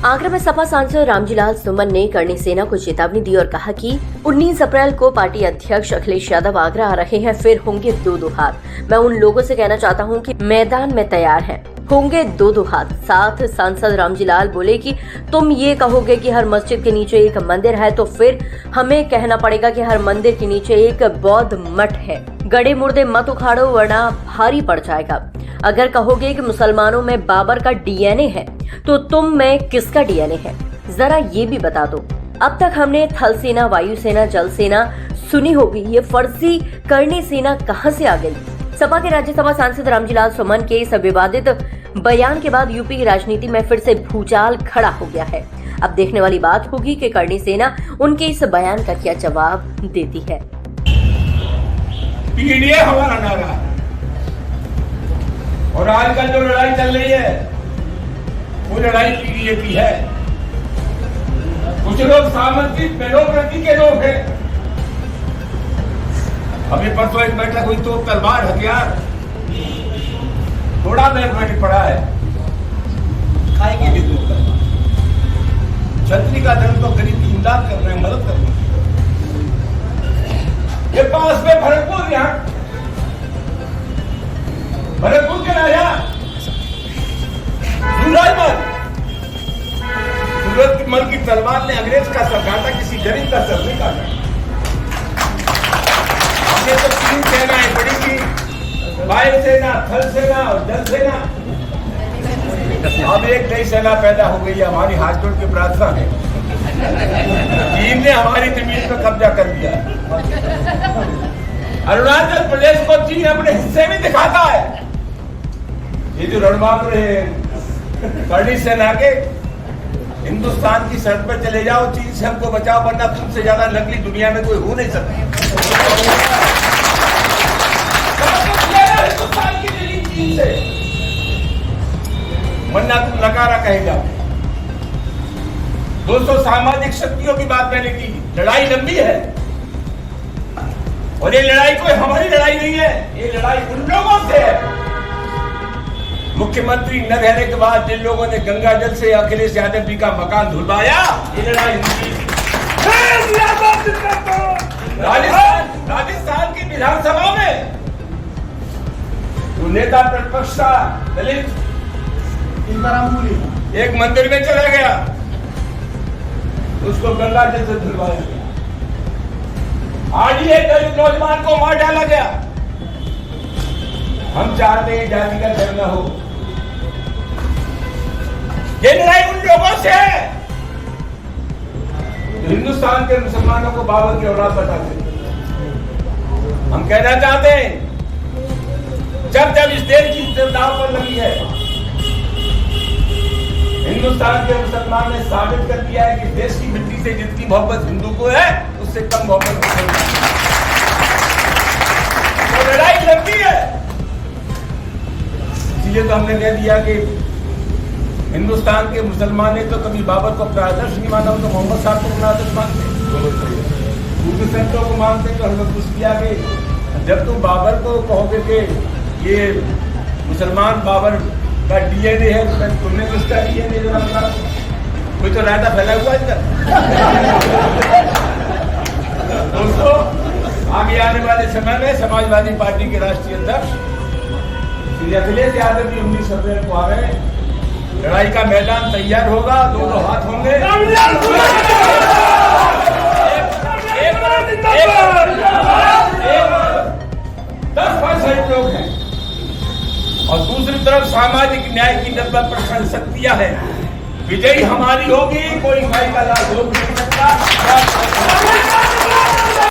आगरा में सपा सांसद रामजीलाल सुमन ने करणी सेना को चेतावनी दी और कहा कि 19 अप्रैल को पार्टी अध्यक्ष अखिलेश यादव आगरा आ रहे हैं, फिर होंगे दो हाथ। मैं उन लोगों से कहना चाहता हूं कि मैदान में तैयार हैं, होंगे दो हाथ। साथ सांसद रामजीलाल बोले कि तुम ये कहोगे कि हर मस्जिद के नीचे एक मंदिर है, तो फिर हमें कहना पड़ेगा कि हर मंदिर के नीचे एक बौद्ध मठ है। गड़े मुर्दे मत उखाड़ो वरना भारी पड़ जाएगा। अगर कहोगे कि मुसलमानों में बाबर का डीएनए है, तो तुम में किसका डीएनए है, जरा ये भी बता दो। अब तक हमने थल सेना, वायु सेना, जल सेना सुनी होगी, ये फर्जी करणी सेना कहां से आ गई? सपा के राज्यसभा सांसद रामजीलाल सुमन के इस विवादित बयान के बाद यूपी की राजनीति में फिर से भूचाल खड़ा हो गया है। अब देखने वाली बात होगी कि करणी सेना उनके इस बयान का क्या जवाब देती है। पीडीए हमारा नारा है और आजकल जो लड़ाई चल रही है वो लड़ाई पीडीए की है। कुछ लोग सामंती डेमोक्रेसी के लोग हैं। अभी परसों एक बैठक हुई तो तलवार हथियार थोड़ा मैथमेटिक पड़ा है, खाएंगे भी दो तलवार। छतरी का धर्म तो गरीब की इमदाद कर रहे हैं, मदद कर रहे हैं। ये पास में भरतपुर, यहाँ भरतपुर के राजा सूरज मल की तलवार ने अंग्रेज का सर काटा, किसी गरीब का सर नहीं काटा। हमने तो 3 सेनाएं पड़ी थी, वायु सेना, थल सेना और जल सेना। अब एक नई सेना पैदा हो गई है, हमारी हाथ जोड़ की प्रार्थना है। चीन ने हमारी जमीन पर कब्जा कर दिया। अरुणाचल प्रदेश को चीन अपने हिस्से में दिखाता है। ये जो रणबांकुर है करणी सेना के, हिंदुस्तान की सड़क पर चले जाओ, चीन से हमको बचाओ, वरना तुमसे ज्यादा नकली दुनिया में कोई हो नहीं सकता। हिंदुस्तान की जमीन चीन से, वरना तुम नकारा कहेगा। दोस्तों, सामाजिक शक्तियों की बात मैंने की। लड़ाई लंबी है और ये लड़ाई कोई हमारी लड़ाई नहीं है, ये लड़ाई उन लोगों से है। मुख्यमंत्री न रहने के बाद जिन लोगों ने गंगा जल से अखिलेश यादव जी का मकान धुलवाया, ये लड़ाई उनकी। राजस्थान की विधानसभा में जो नेता प्रतिपक्ष था दलित, एक मंदिर में चला गया, उसको गंगा जल से धुलवाया गया। आज ये दलित नौजवान को मार डाला गया। हम चाहते हैं जाति का धर्म न हो। ये लड़ाई उन लोगों से है हिंदुस्तान के मुसलमानों को बाबर की औलाद बताते। हम कहना चाहते हैं, जब जब इस देश की दाव पर लगी है, हिंदुस्तान के मुसलमान ने साबित कर दिया है कि देश की मिट्टी से जितनी मोहब्बत हिंदू को है, उससे कम मोहब्बत मुसलमान। तो लड़ाई लंबी है। इसलिए तो हमने कह दिया कि हिंदुस्तान के मुसलमान ने तो कभी बाबर को अपना आदर्श नहीं माना, तो मोहम्मद साहब को अपना आदर्श मानते, दूसरे संतों को मानते। तो हमने कुछ किया कि जब तुम बाबर को कहोगे कि ये मुसलमान बाबर का डीएनए है, तो तुमने किसका डीएनए बना? कोई तो रायता फैला हुआ है। दोस्तों, आगे आने वाले समय में समाजवादी पार्टी के राष्ट्रीय अध्यक्ष श्री अखिलेश यादव जी 19 अप्रैल को आ रहे हैं। लड़ाई का मैदान तैयार होगा, दोनों हाथ होंगे। 10% लोग हैं और दूसरी तरफ सामाजिक न्याय की 90% शक्तियां हैं। विजयी हमारी होगी, कोई भाई का लाभ हो नहीं सकता।